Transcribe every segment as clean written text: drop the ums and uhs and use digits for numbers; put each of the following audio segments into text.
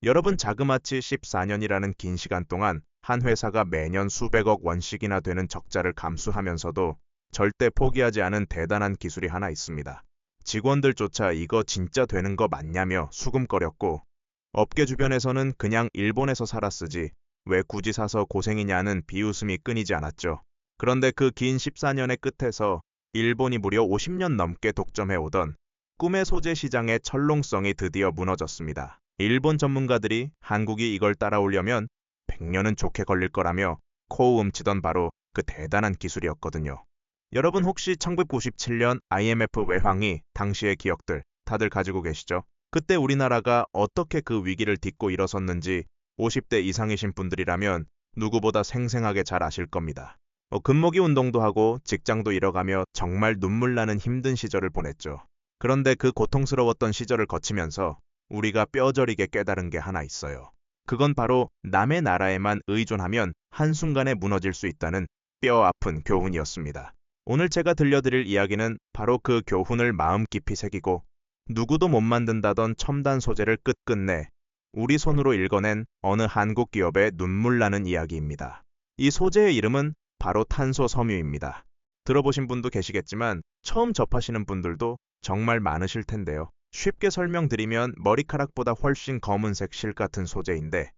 여러분 자그마치 14년이라는 긴 시간 동안 한 회사가 매년 수백억 원씩이나 되는 적자를 감수하면서도 절대 포기하지 않은 대단한 기술이 하나 있습니다. 직원들조차 이거 진짜 되는 거 맞냐며 수금거렸고 업계 주변에서는 그냥 일본에서 사라 쓰지 왜 굳이 사서 고생이냐는 비웃음이 끊이지 않았죠. 그런데 그 긴 14년의 끝에서 일본이 무려 50년 넘게 독점해오던 꿈의 소재 시장의 철롱성이 드디어 무너졌습니다. 일본 전문가들이 한국이 이걸 따라오려면 100년은 좋게 걸릴 거라며 코움치던 바로 그 대단한 기술이었거든요. 여러분 혹시 1997년 IMF 외환위 당시의 기억들 다들 가지고 계시죠? 그때 우리나라가 어떻게 그 위기를 딛고 일어섰는지 50대 이상이신 분들이라면 누구보다 생생하게 잘 아실 겁니다. 금모기 운동도 하고 직장도 잃어가며 정말 눈물 나는 힘든 시절을 보냈죠. 그런데 그 고통스러웠던 시절을 거치면서 우리가 뼈저리게 깨달은 게 하나 있어요. 그건 바로 남의 나라에만 의존하면 한순간에 무너질 수 있다는 뼈 아픈 교훈이었습니다. 오늘 제가 들려드릴 이야기는 바로 그 교훈을 마음 깊이 새기고 누구도 못 만든다던 첨단 소재를 끝끝내 우리 손으로 읽어낸 어느 한국 기업의 눈물 나는 이야기입니다. 이 소재의 이름은 바로 탄소 섬유입니다. 들어보신 분도 계시겠지만 처음 접하시는 분들도 정말 많으실 텐데요. 쉽게 설명드리면 머리카락보다 훨씬 검은색 실 같은 소재인데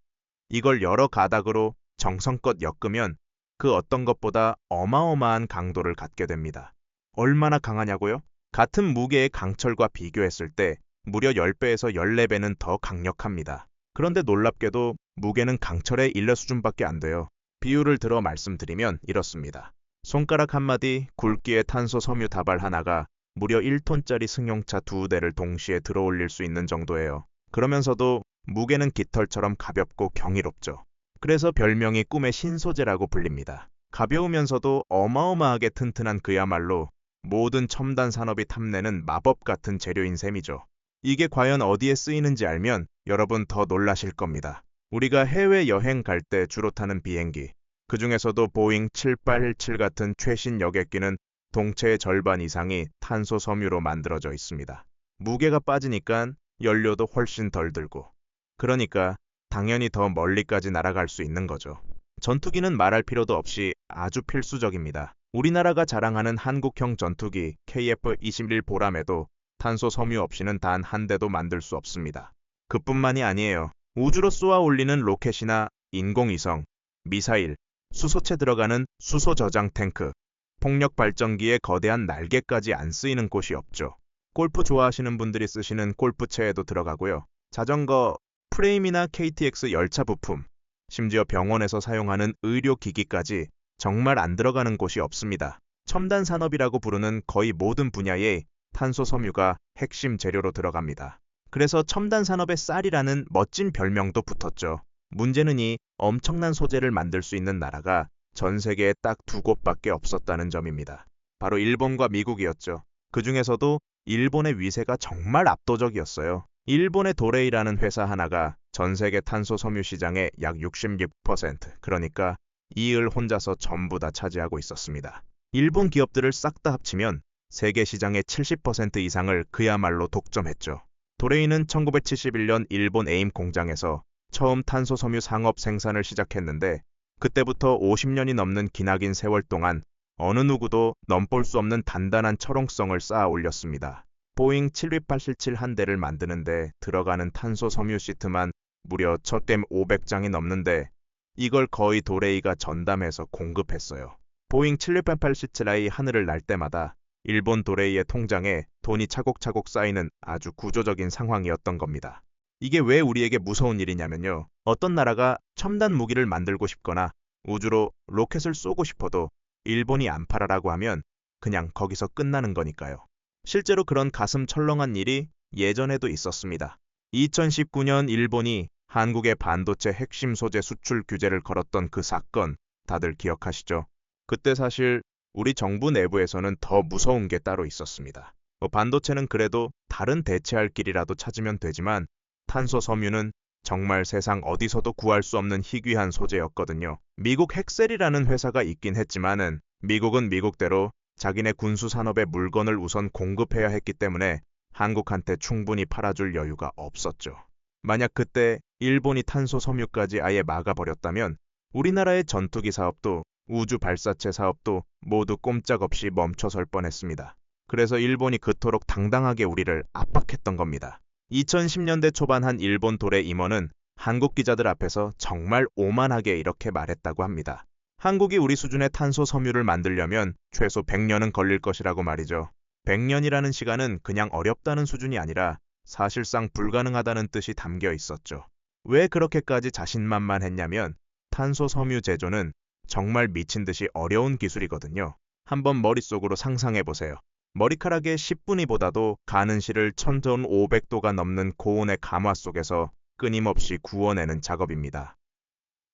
이걸 여러 가닥으로 정성껏 엮으면 그 어떤 것보다 어마어마한 강도를 갖게 됩니다. 얼마나 강하냐고요? 같은 무게의 강철과 비교했을 때 무려 10배에서 14배는 더 강력합니다. 그런데 놀랍게도 무게는 강철의 1의 수준밖에 안 돼요. 비유를 들어 말씀드리면 이렇습니다. 손가락 한마디 굵기의 탄소 섬유 다발 하나가 무려 1톤짜리 승용차 2대를 동시에 들어올릴 수 있는 정도예요. 그러면서도 무게는 깃털처럼 가볍고 경이롭죠. 그래서 별명이 꿈의 신소재라고 불립니다. 가벼우면서도 어마어마하게 튼튼한 그야말로 모든 첨단 산업이 탐내는 마법 같은 재료인 셈이죠. 이게 과연 어디에 쓰이는지 알면 여러분 더 놀라실 겁니다. 우리가 해외여행 갈 때 주로 타는 비행기, 그 중에서도 보잉 787 같은 최신 여객기는 동체의 절반 이상이 탄소 섬유로 만들어져 있습니다. 무게가 빠지니까 연료도 훨씬 덜 들고, 그러니까 당연히 더 멀리까지 날아갈 수 있는 거죠. 전투기는 말할 필요도 없이 아주 필수적입니다. 우리나라가 자랑하는 한국형 전투기 KF-21 보람에도 탄소 섬유 없이는 단 한 대도 만들 수 없습니다. 그뿐만이 아니에요. 우주로 쏘아 올리는 로켓이나 인공위성, 미사일, 수소체 들어가는 수소 저장 탱크, 폭력 발전기에 거대한 날개까지 안 쓰이는 곳이 없죠. 골프 좋아하시는 분들이 쓰시는 골프채에도 들어가고요. 자전거, 프레임이나 KTX 열차 부품, 심지어 병원에서 사용하는 의료기기까지 정말 안 들어가는 곳이 없습니다. 첨단 산업이라고 부르는 거의 모든 분야에 탄소 섬유가 핵심 재료로 들어갑니다. 그래서 첨단 산업의 쌀이라는 멋진 별명도 붙었죠. 문제는 이 엄청난 소재를 만들 수 있는 나라가 전 세계에 딱 두 곳밖에 없었다는 점입니다. 바로 일본과 미국이었죠. 그 중에서도 일본의 위세가 정말 압도적이었어요. 일본의 도레이라는 회사 하나가 전 세계 탄소 섬유 시장의 약 66%, 그러니까 이 을 혼자서 전부 다 차지하고 있었습니다. 일본 기업들을 싹 다 합치면 세계 시장의 70% 이상을 그야말로 독점했죠. 도레이는 1971년 일본 에임 공장에서 처음 탄소 섬유 상업 생산을 시작했는데 그때부터 50년이 넘는 기나긴 세월 동안 어느 누구도 넘볼 수 없는 단단한 철옹성을 쌓아 올렸습니다. 보잉 787 한 대를 만드는데 들어가는 탄소 섬유 시트만 무려 1,500장이 넘는데 이걸 거의 도레이가 전담해서 공급했어요. 보잉 768 시트라이 하늘을 날 때마다 일본 도레이의 통장에 돈이 차곡차곡 쌓이는 아주 구조적인 상황이었던 겁니다. 이게 왜 우리에게 무서운 일이냐면요. 어떤 나라가 첨단 무기를 만들고 싶거나 우주로 로켓을 쏘고 싶어도 일본이 안 팔아라고 하면 그냥 거기서 끝나는 거니까요. 실제로 그런 가슴 철렁한 일이 예전에도 있었습니다. 2019년 일본이 한국의 반도체 핵심 소재 수출 규제를 걸었던 그 사건 다들 기억하시죠? 그때 사실 우리 정부 내부에서는 더 무서운 게 따로 있었습니다. 반도체는 그래도 다른 대체할 길이라도 찾으면 되지만 탄소 섬유는 정말 세상 어디서도 구할 수 없는 희귀한 소재였거든요. 미국 헥셀이라는 회사가 있긴 했지만은 미국은 미국대로 자기네 군수 산업에 물건을 우선 공급해야 했기 때문에 한국한테 충분히 팔아줄 여유가 없었죠. 만약 그때 일본이 탄소 섬유까지 아예 막아버렸다면 우리나라의 전투기 사업도 우주 발사체 사업도 모두 꼼짝없이 멈춰설 뻔했습니다. 그래서 일본이 그토록 당당하게 우리를 압박했던 겁니다. 2010년대 초반 한 일본 도레 임원은 한국 기자들 앞에서 정말 오만하게 이렇게 말했다고 합니다. 한국이 우리 수준의 탄소 섬유를 만들려면 최소 100년은 걸릴 것이라고 말이죠. 100년이라는 시간은 그냥 어렵다는 수준이 아니라 사실상 불가능하다는 뜻이 담겨 있었죠. 왜 그렇게까지 자신만만했냐면 탄소 섬유 제조는 정말 미친 듯이 어려운 기술이거든요. 한번 머릿속으로 상상해보세요. 머리카락의 10분위보다도 가는 실을 1500도가 넘는 고온의 감화 속에서 끊임없이 구워내는 작업입니다.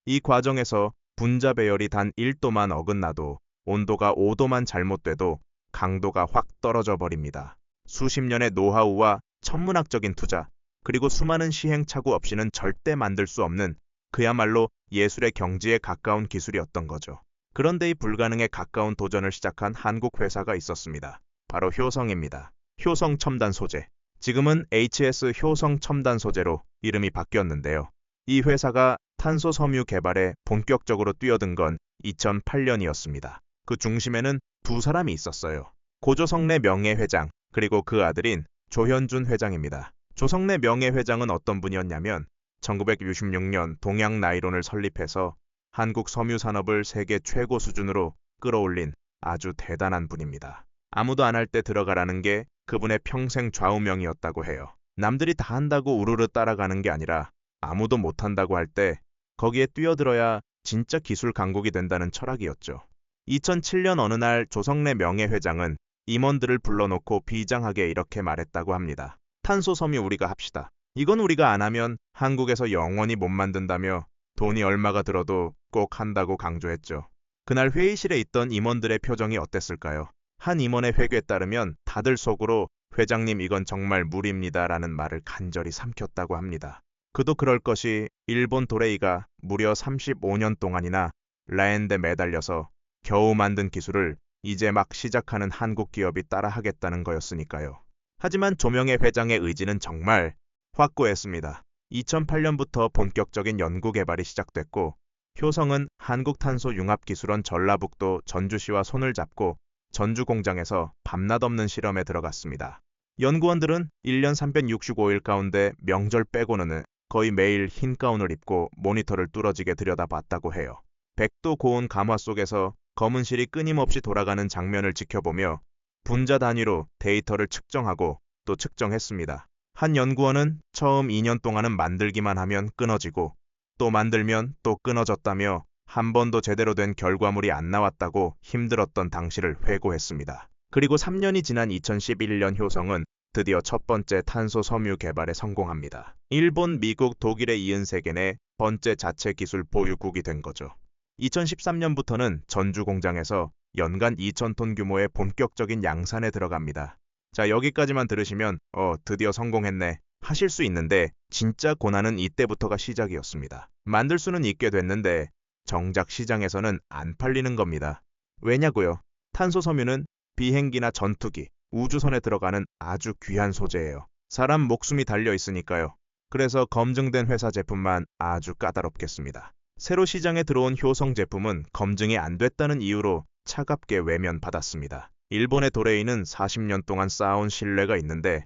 이 과정에서 분자 배열이 단 1도만 어긋나도 온도가 5도만 잘못돼도 강도가 확 떨어져 버립니다. 수십 년의 노하우와 천문학적인 투자, 그리고 수많은 시행착오 없이는 절대 만들 수 없는 그야말로 예술의 경지에 가까운 기술이었던 거죠. 그런데 이 불가능에 가까운 도전을 시작한 한국 회사가 있었습니다. 바로 효성입니다. 효성 첨단 소재. 지금은 HS 효성 첨단 소재로 이름이 바뀌었는데요. 이 회사가 탄소 섬유 개발에 본격적으로 뛰어든 건 2008년이었습니다. 그 중심에는 두 사람이 있었어요. 고조성래 명예회장, 그리고 그 아들인 조현준 회장입니다. 조성래 명예회장은 어떤 분이었냐면 1966년 동양나이론을 설립해서 한국 섬유 산업을 세계 최고 수준으로 끌어올린 아주 대단한 분입니다. 아무도 안 할 때 들어가라는 게 그분의 평생 좌우명이었다고 해요. 남들이 다 한다고 우르르 따라가는 게 아니라 아무도 못한다고 할 때 거기에 뛰어들어야 진짜 기술 강국이 된다는 철학이었죠. 2007년 어느 날 조성래 명예회장은 임원들을 불러놓고 비장하게 이렇게 말했다고 합니다. 탄소 섬유 우리가 합시다. 이건 우리가 안 하면 한국에서 영원히 못 만든다며 돈이 얼마가 들어도 꼭 한다고 강조했죠. 그날 회의실에 있던 임원들의 표정이 어땠을까요? 한 임원의 회귀에 따르면 다들 속으로 회장님 이건 정말 무리입니다 라는 말을 간절히 삼켰다고 합니다. 그도 그럴 것이 일본 도레이가 무려 35년 동안이나 라엔데 매달려서 겨우 만든 기술을 이제 막 시작하는 한국 기업이 따라하겠다는 거였으니까요. 하지만 조명의 회장의 의지는 정말 확고했습니다. 2008년부터 본격적인 연구 개발이 시작됐고 효성은 한국탄소융합기술원 전라북도 전주시와 손을 잡고 전주 공장에서 밤낮 없는 실험에 들어갔습니다. 연구원들은 1년 365일 가운데 명절 빼고는 거의 매일 흰 가운을 입고 모니터를 뚫어지게 들여다봤다고 해요. 100도 고온 감화 속에서 검은 실이 끊임없이 돌아가는 장면을 지켜보며 분자 단위로 데이터를 측정하고 또 측정했습니다. 한 연구원은 처음 2년 동안은 만들기만 하면 끊어지고 또 만들면 또 끊어졌다며 한 번도 제대로 된 결과물이 안 나왔다고 힘들었던 당시를 회고했습니다. 그리고 3년이 지난 2011년 효성은 드디어 첫 번째 탄소 섬유 개발에 성공합니다. 일본, 미국, 독일에 이은 세계 내 번째 자체 기술 보유국이 된 거죠. 2013년부터는 전주 공장에서 연간 2,000톤 규모의 본격적인 양산에 들어갑니다. 자, 여기까지만 들으시면 드디어 성공했네 하실 수 있는데 진짜 고난은 이때부터가 시작이었습니다. 만들 수는 있게 됐는데 정작 시장에서는 안 팔리는 겁니다. 왜냐고요? 탄소 섬유는 비행기나 전투기, 우주선에 들어가는 아주 귀한 소재예요. 사람 목숨이 달려 있으니까요. 그래서 검증된 회사 제품만 아주 까다롭겠습니다. 새로 시장에 들어온 효성 제품은 검증이 안 됐다는 이유로 차갑게 외면받았습니다. 일본의 도레이는 40년 동안 쌓아온 신뢰가 있는데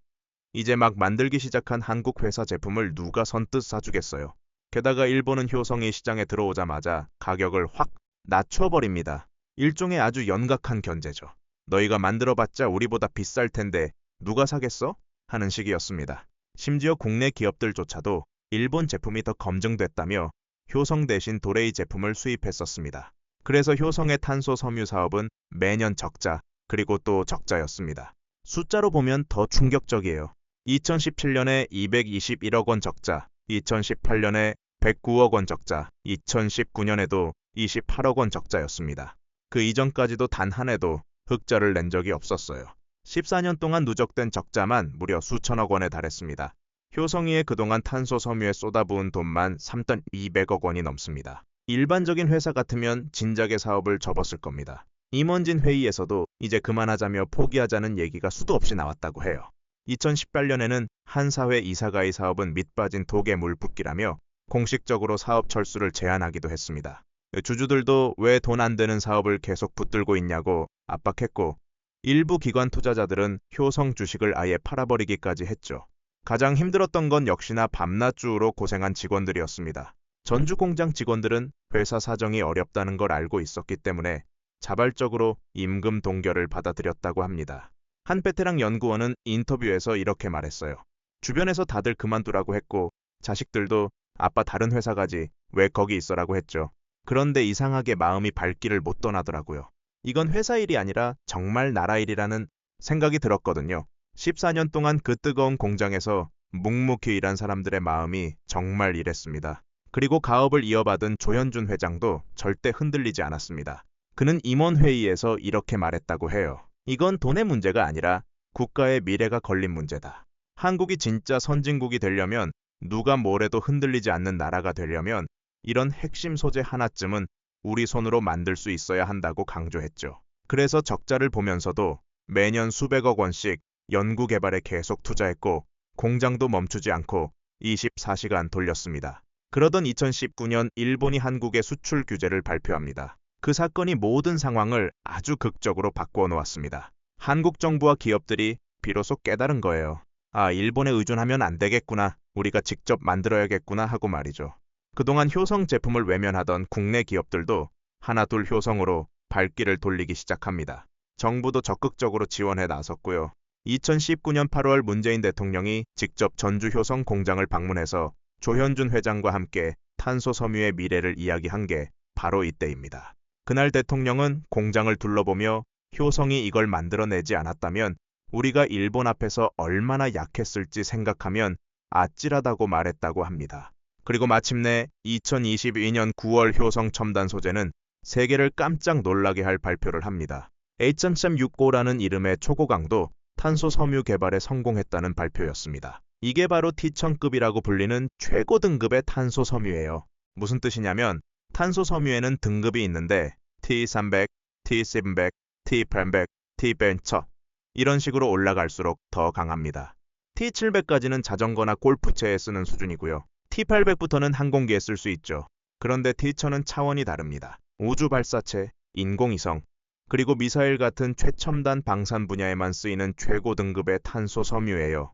이제 막 만들기 시작한 한국 회사 제품을 누가 선뜻 사주겠어요. 게다가 일본은 효성이 시장에 들어오자마자 가격을 확 낮춰버립니다. 일종의 아주 연각한 견제죠. 너희가 만들어봤자 우리보다 비쌀 텐데 누가 사겠어? 하는 식이었습니다. 심지어 국내 기업들조차도 일본 제품이 더 검증됐다며 효성 대신 도레이 제품을 수입했었습니다. 그래서 효성의 탄소 섬유 사업은 매년 적자, 그리고 또 적자였습니다. 숫자로 보면 더 충격적이에요. 2017년에 221억 원 적자, 2018년에 109억 원 적자, 2019년에도 28억 원 적자였습니다. 그 이전까지도 단 한 해도 흑자를 낸 적이 없었어요. 14년 동안 누적된 적자만 무려 수천억 원에 달했습니다. 효성이의 그동안 탄소 섬유에 쏟아부은 돈만 3,200억 원이 넘습니다. 일반적인 회사 같으면 진작에 사업을 접었을 겁니다. 임원진 회의에서도 이제 그만하자며 포기하자는 얘기가 수도 없이 나왔다고 해요. 2018년에는 한 사회 이사가의 사업은 밑빠진 독에 물 붓기라며 공식적으로 사업 철수를 제안하기도 했습니다. 주주들도 왜 돈 안 되는 사업을 계속 붙들고 있냐고 압박했고, 일부 기관 투자자들은 효성 주식을 아예 팔아버리기까지 했죠. 가장 힘들었던 건 역시나 밤낮주로 고생한 직원들이었습니다. 전주 공장 직원들은 회사 사정이 어렵다는 걸 알고 있었기 때문에 자발적으로 임금 동결을 받아들였다고 합니다. 한 베테랑 연구원은 인터뷰에서 이렇게 말했어요. 주변에서 다들 그만두라고 했고, 자식들도 아빠 다른 회사 가지, 왜 거기 있어라고 했죠. 그런데 이상하게 마음이 발길을 못 떠나더라고요. 이건 회사 일이 아니라 정말 나라 일이라는 생각이 들었거든요. 14년 동안 그 뜨거운 공장에서 묵묵히 일한 사람들의 마음이 정말 이랬습니다. 그리고 가업을 이어받은 조현준 회장도 절대 흔들리지 않았습니다. 그는 임원회의에서 이렇게 말했다고 해요. 이건 돈의 문제가 아니라 국가의 미래가 걸린 문제다. 한국이 진짜 선진국이 되려면, 누가 뭐래도 흔들리지 않는 나라가 되려면 이런 핵심 소재 하나쯤은 우리 손으로 만들 수 있어야 한다고 강조했죠. 그래서 적자를 보면서도 매년 수백억 원씩 연구개발에 계속 투자했고, 공장도 멈추지 않고 24시간 돌렸습니다. 그러던 2019년 일본이 한국의 수출 규제를 발표합니다. 그 사건이 모든 상황을 아주 극적으로 바꾸어 놓았습니다. 한국 정부와 기업들이 비로소 깨달은 거예요. 아, 일본에 의존하면 안 되겠구나. 우리가 직접 만들어야겠구나 하고 말이죠. 그동안 효성 제품을 외면하던 국내 기업들도 하나둘 효성으로 발길을 돌리기 시작합니다. 정부도 적극적으로 지원해 나섰고요. 2019년 8월 문재인 대통령이 직접 전주 효성 공장을 방문해서 조현준 회장과 함께 탄소 섬유의 미래를 이야기한 게 바로 이때입니다. 그날 대통령은 공장을 둘러보며 효성이 이걸 만들어내지 않았다면 우리가 일본 앞에서 얼마나 약했을지 생각하면 아찔하다고 말했다고 합니다. 그리고 마침내 2022년 9월 효성 첨단 소재는 세계를 깜짝 놀라게 할 발표를 합니다. H.365라는 이름의 초고강도 탄소 섬유 개발에 성공했다는 발표였습니다. 이게 바로 T1000급이라고 불리는 최고 등급의 탄소 섬유예요. 무슨 뜻이냐면 탄소 섬유에는 등급이 있는데 T300, T700, T800, T 벤처 이런 식으로 올라갈수록 더 강합니다. T700까지는 자전거나 골프채에 쓰는 수준이고요. T800부터는 항공기에 쓸 수 있죠. 그런데 T1000은 차원이 다릅니다. 우주 발사체, 인공위성, 그리고 미사일 같은 최첨단 방산 분야에만 쓰이는 최고 등급의 탄소 섬유예요.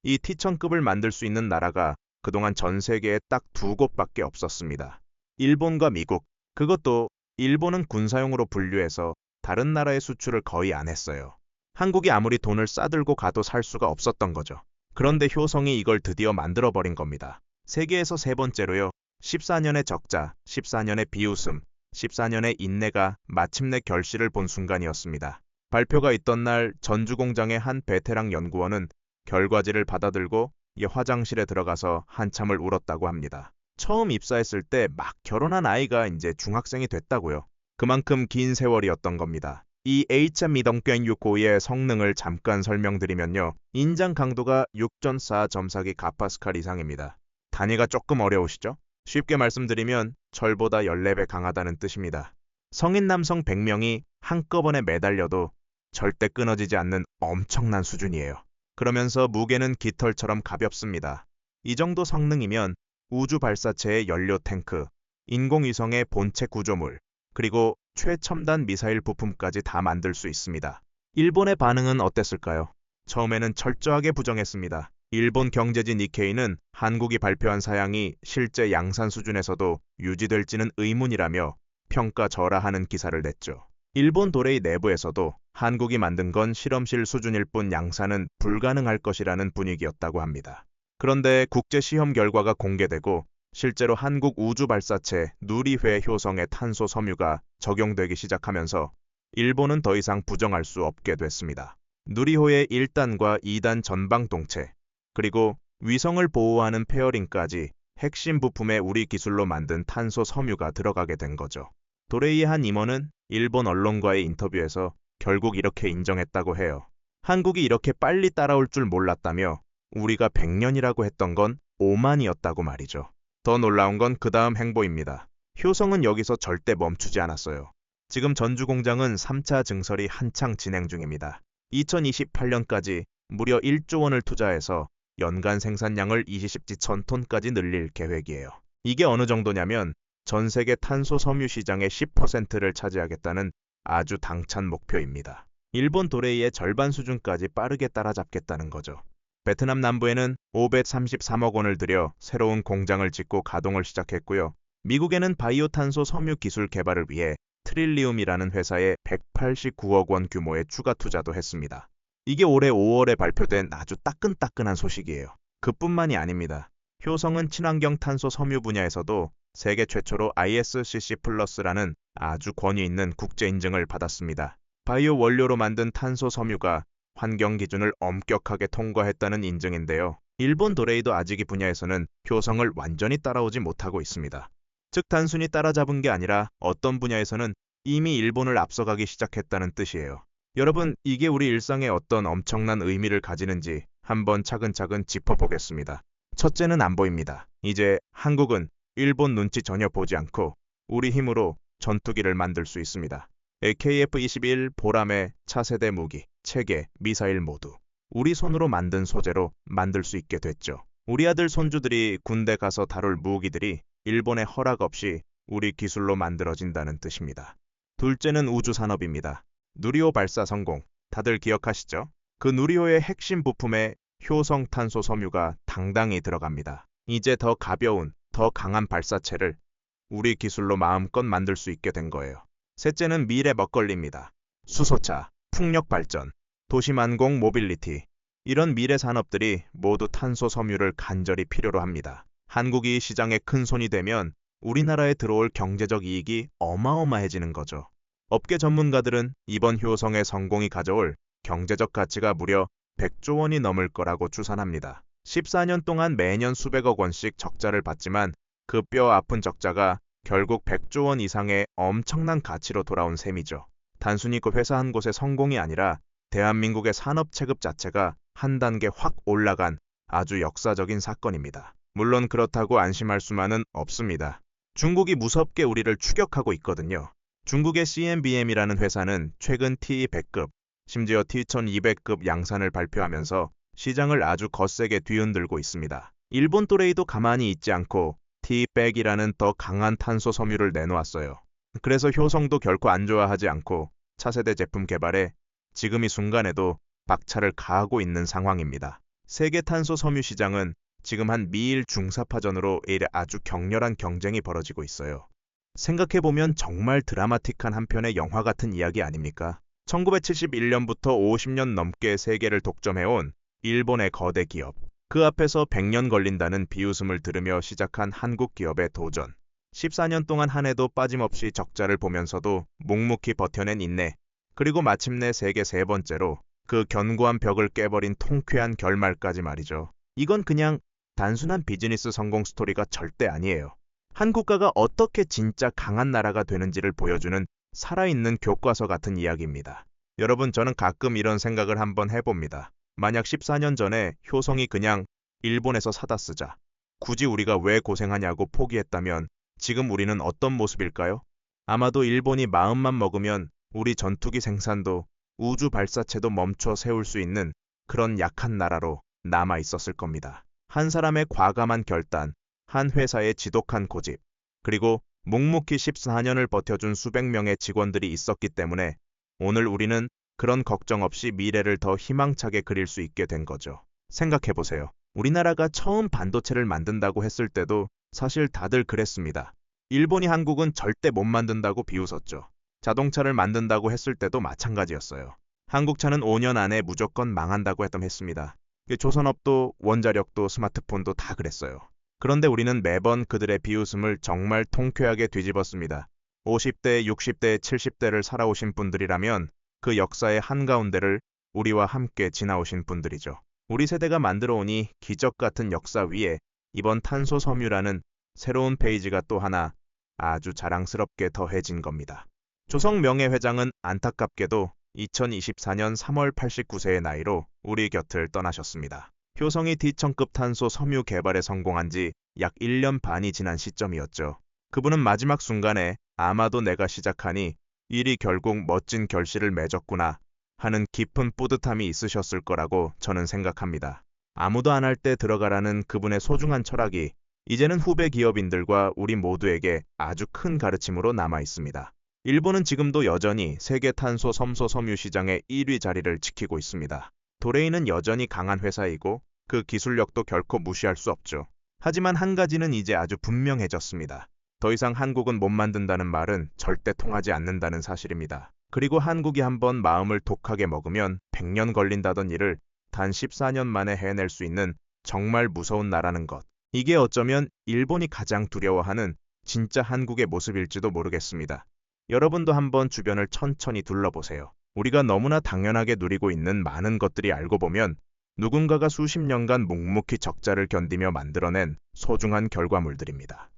이 T1000급을 만들 수 있는 나라가 그동안 전 세계에 딱 두 곳밖에 없었습니다. 일본과 미국. 그것도 일본은 군사용으로 분류해서 다른 나라의 수출을 거의 안 했어요. 한국이 아무리 돈을 싸들고 가도 살 수가 없었던 거죠. 그런데 효성이 이걸 드디어 만들어버린 겁니다. 세계에서 세 번째로요. 14년의 적자, 14년의 비웃음, 14년의 인내가 마침내 결실을 본 순간이었습니다. 발표가 있던 날 전주 공장의 한 베테랑 연구원은 결과지를 받아들고 화장실에 들어가서 한참을 울었다고 합니다. 처음 입사했을 때 막 결혼한 아이가 이제 중학생이 됐다고요. 그만큼 긴 세월이었던 겁니다. 이 H.2.695의 성능을 잠깐 설명드리면요. 인장 강도가 6.4 가파스칼 이상입니다. 단위가 조금 어려우시죠? 쉽게 말씀드리면 철보다 14배 강하다는 뜻입니다. 성인 남성 100명이 한꺼번에 매달려도 절대 끊어지지 않는 엄청난 수준이에요. 그러면서 무게는 깃털처럼 가볍습니다. 이 정도 성능이면 우주 발사체의 연료 탱크, 인공위성의 본체 구조물, 그리고 최첨단 미사일 부품까지 다 만들 수 있습니다. 일본의 반응은 어땠을까요? 처음에는 철저하게 부정했습니다. 일본 경제지 니케이는 한국이 발표한 사양이 실제 양산 수준에서도 유지될지는 의문이라며 평가절하하는 기사를 냈죠. 일본 도레이 내부에서도 한국이 만든 건 실험실 수준일 뿐 양산은 불가능할 것이라는 분위기였다고 합니다. 그런데 국제 시험 결과가 공개되고 실제로 한국 우주 발사체 누리회 효성의 탄소 섬유가 적용되기 시작하면서 일본은 더 이상 부정할 수 없게 됐습니다. 누리호의 1단과 2단 전방동체, 그리고 위성을 보호하는 페어링까지 핵심 부품에 우리 기술로 만든 탄소 섬유가 들어가게 된 거죠. 도레이의 한 임원은 일본 언론과의 인터뷰에서 결국 이렇게 인정했다고 해요. 한국이 이렇게 빨리 따라올 줄 몰랐다며 우리가 100년이라고 했던 건 오만이었다고 말이죠. 더 놀라운 건 그 다음 행보입니다. 효성은 여기서 절대 멈추지 않았어요. 지금 전주 공장은 3차 증설이 한창 진행 중입니다. 2028년까지 무려 1조 원을 투자해서 연간 생산량을 20지 1000톤까지 늘릴 계획이에요. 이게 어느 정도냐면 전 세계 탄소 섬유 시장의 10%를 차지하겠다는 아주 당찬 목표입니다. 일본 도레이의 절반 수준까지 빠르게 따라잡겠다는 거죠. 베트남 남부에는 533억 원을 들여 새로운 공장을 짓고 가동을 시작했고요. 미국에는 바이오 탄소 섬유 기술 개발을 위해 트릴리움이라는 회사에 189억 원 규모의 추가 투자도 했습니다. 이게 올해 5월에 발표된 아주 따끈따끈한 소식이에요. 그뿐만이 아닙니다. 효성은 친환경 탄소 섬유 분야에서도 세계 최초로 ISCC 플러스라는 아주 권위 있는 국제 인증을 받았습니다. 바이오 원료로 만든 탄소 섬유가 환경 기준을 엄격하게 통과했다는 인증인데요. 일본 도레이도 아직 이 분야에서는 효성을 완전히 따라오지 못하고 있습니다. 즉 단순히 따라잡은 게 아니라 어떤 분야에서는 이미 일본을 앞서가기 시작했다는 뜻이에요. 여러분, 이게 우리 일상에 어떤 엄청난 의미를 가지는지 한번 차근차근 짚어보겠습니다. 첫째는 안 보입니다. 이제 한국은 일본 눈치 전혀 보지 않고 우리 힘으로 전투기를 만들 수 있습니다. KF-21 보람의 차세대 무기, 체계, 미사일 모두 우리 손으로 만든 소재로 만들 수 있게 됐죠. 우리 아들 손주들이 군대 가서 다룰 무기들이 일본의 허락 없이 우리 기술로 만들어진다는 뜻입니다. 둘째는 우주산업입니다. 누리호 발사 성공, 다들 기억하시죠? 그 누리호의 핵심 부품에 효성 탄소 섬유가 당당히 들어갑니다. 이제 더 가벼운, 더 강한 발사체를 우리 기술로 마음껏 만들 수 있게 된 거예요. 셋째는 미래 먹거리입니다. 수소차, 풍력 발전, 도시만공 모빌리티, 이런 미래 산업들이 모두 탄소 섬유를 간절히 필요로 합니다. 한국이 시장에 큰 손이 되면 우리나라에 들어올 경제적 이익이 어마어마해지는 거죠. 업계 전문가들은 이번 효성의 성공이 가져올 경제적 가치가 무려 100조 원이 넘을 거라고 추산합니다. 14년 동안 매년 수백억 원씩 적자를 봤지만 그 뼈 아픈 적자가 결국 100조 원 이상의 엄청난 가치로 돌아온 셈이죠. 단순히 그 회사 한 곳의 성공이 아니라 대한민국의 산업 체급 자체가 한 단계 확 올라간 아주 역사적인 사건입니다. 물론 그렇다고 안심할 수만은 없습니다. 중국이 무섭게 우리를 추격하고 있거든요. 중국의 CMBM이라는 회사는 최근 T100급, 심지어 T1200급 양산을 발표하면서 시장을 아주 거세게 뒤흔들고 있습니다. 일본 또레이도 가만히 있지 않고 T100이라는 더 강한 탄소 섬유를 내놓았어요. 그래서 효성도 결코 안 좋아하지 않고 차세대 제품 개발에 지금 이 순간에도 박차를 가하고 있는 상황입니다. 세계 탄소 섬유 시장은 지금 한 미일 중사파전으로 아주 격렬한 경쟁이 벌어지고 있어요. 생각해보면 정말 드라마틱한 한 편의 영화 같은 이야기 아닙니까? 1971년부터 50년 넘게 세계를 독점해온 일본의 거대 기업. 그 앞에서 100년 걸린다는 비웃음을 들으며 시작한 한국 기업의 도전. 14년 동안 한 해도 빠짐없이 적자를 보면서도 묵묵히 버텨낸 인내. 그리고 마침내 세계 세 번째로 그 견고한 벽을 깨버린 통쾌한 결말까지 말이죠. 이건 그냥 단순한 비즈니스 성공 스토리가 절대 아니에요. 한국가가 어떻게 진짜 강한 나라가 되는지를 보여주는 살아있는 교과서 같은 이야기입니다. 여러분, 저는 가끔 이런 생각을 한번 해봅니다. 만약 14년 전에 효성이 그냥 일본에서 사다 쓰자, 굳이 우리가 왜 고생하냐고 포기했다면 지금 우리는 어떤 모습일까요? 아마도 일본이 마음만 먹으면 우리 전투기 생산도 우주 발사체도 멈춰 세울 수 있는 그런 약한 나라로 남아 있었을 겁니다. 한 사람의 과감한 결단, 한 회사의 지독한 고집, 그리고 묵묵히 14년을 버텨준 수백 명의 직원들이 있었기 때문에 오늘 우리는 그런 걱정 없이 미래를 더 희망차게 그릴 수 있게 된 거죠. 생각해보세요. 우리나라가 처음 반도체를 만든다고 했을 때도 사실 다들 그랬습니다. 일본이 한국은 절대 못 만든다고 비웃었죠. 자동차를 만든다고 했을 때도 마찬가지였어요. 한국 차는 5년 안에 무조건 망한다고 했습니다. 조선업도 원자력도 스마트폰도 다 그랬어요. 그런데 우리는 매번 그들의 비웃음을 정말 통쾌하게 뒤집었습니다. 50대, 60대, 70대를 살아오신 분들이라면 그 역사의 한가운데를 우리와 함께 지나오신 분들이죠. 우리 세대가 만들어 오니 기적 같은 역사 위에 이번 탄소 섬유라는 새로운 페이지가 또 하나 아주 자랑스럽게 더해진 겁니다. 조성 명예회장은 안타깝게도 2024년 3월 89세의 나이로 우리 곁을 떠나셨습니다. 효성이 D천급 탄소 섬유 개발에 성공한 지 약 1년 반이 지난 시점이었죠. 그분은 마지막 순간에 아마도 내가 시작하니 일이 결국 멋진 결실을 맺었구나 하는 깊은 뿌듯함이 있으셨을 거라고 저는 생각합니다. 아무도 안 할 때 들어가라는 그분의 소중한 철학이 이제는 후배 기업인들과 우리 모두에게 아주 큰 가르침으로 남아 있습니다. 일본은 지금도 여전히 세계 탄소 섬소 섬유 시장의 1위 자리를 지키고 있습니다. 도레이는 여전히 강한 회사이고 그 기술력도 결코 무시할 수 없죠. 하지만 한 가지는 이제 아주 분명해졌습니다. 더 이상 한국은 못 만든다는 말은 절대 통하지 않는다는 사실입니다. 그리고 한국이 한번 마음을 독하게 먹으면 100년 걸린다던 일을 단 14년 만에 해낼 수 있는 정말 무서운 나라는 것. 이게 어쩌면 일본이 가장 두려워하는 진짜 한국의 모습일지도 모르겠습니다. 여러분도 한번 주변을 천천히 둘러보세요. 우리가 너무나 당연하게 누리고 있는 많은 것들이 알고 보면 누군가가 수십 년간 묵묵히 적자를 견디며 만들어낸 소중한 결과물들입니다.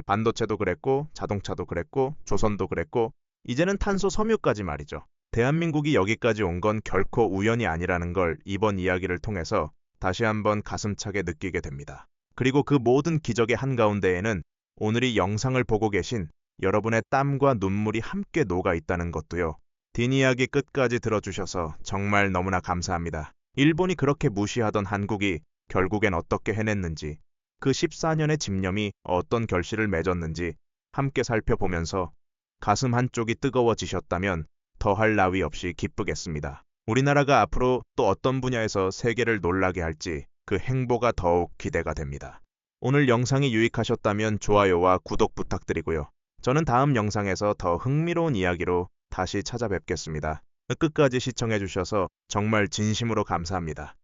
반도체도 그랬고, 자동차도 그랬고, 조선도 그랬고, 이제는 탄소 섬유까지 말이죠. 대한민국이 여기까지 온 건 결코 우연이 아니라는 걸 이번 이야기를 통해서 다시 한번 가슴차게 느끼게 됩니다. 그리고 그 모든 기적의 한가운데에는 오늘 이 영상을 보고 계신 여러분의 땀과 눈물이 함께 녹아 있다는 것도요. 뒷이야기 끝까지 들어주셔서 정말 너무나 감사합니다. 일본이 그렇게 무시하던 한국이 결국엔 어떻게 해냈는지, 그 14년의 집념이 어떤 결실을 맺었는지 함께 살펴보면서 가슴 한쪽이 뜨거워지셨다면 더할 나위 없이 기쁘겠습니다. 우리나라가 앞으로 또 어떤 분야에서 세계를 놀라게 할지 그 행보가 더욱 기대가 됩니다. 오늘 영상이 유익하셨다면 좋아요와 구독 부탁드리고요. 저는 다음 영상에서 더 흥미로운 이야기로 다시 찾아뵙겠습니다. 끝까지 시청해주셔서 정말 진심으로 감사합니다.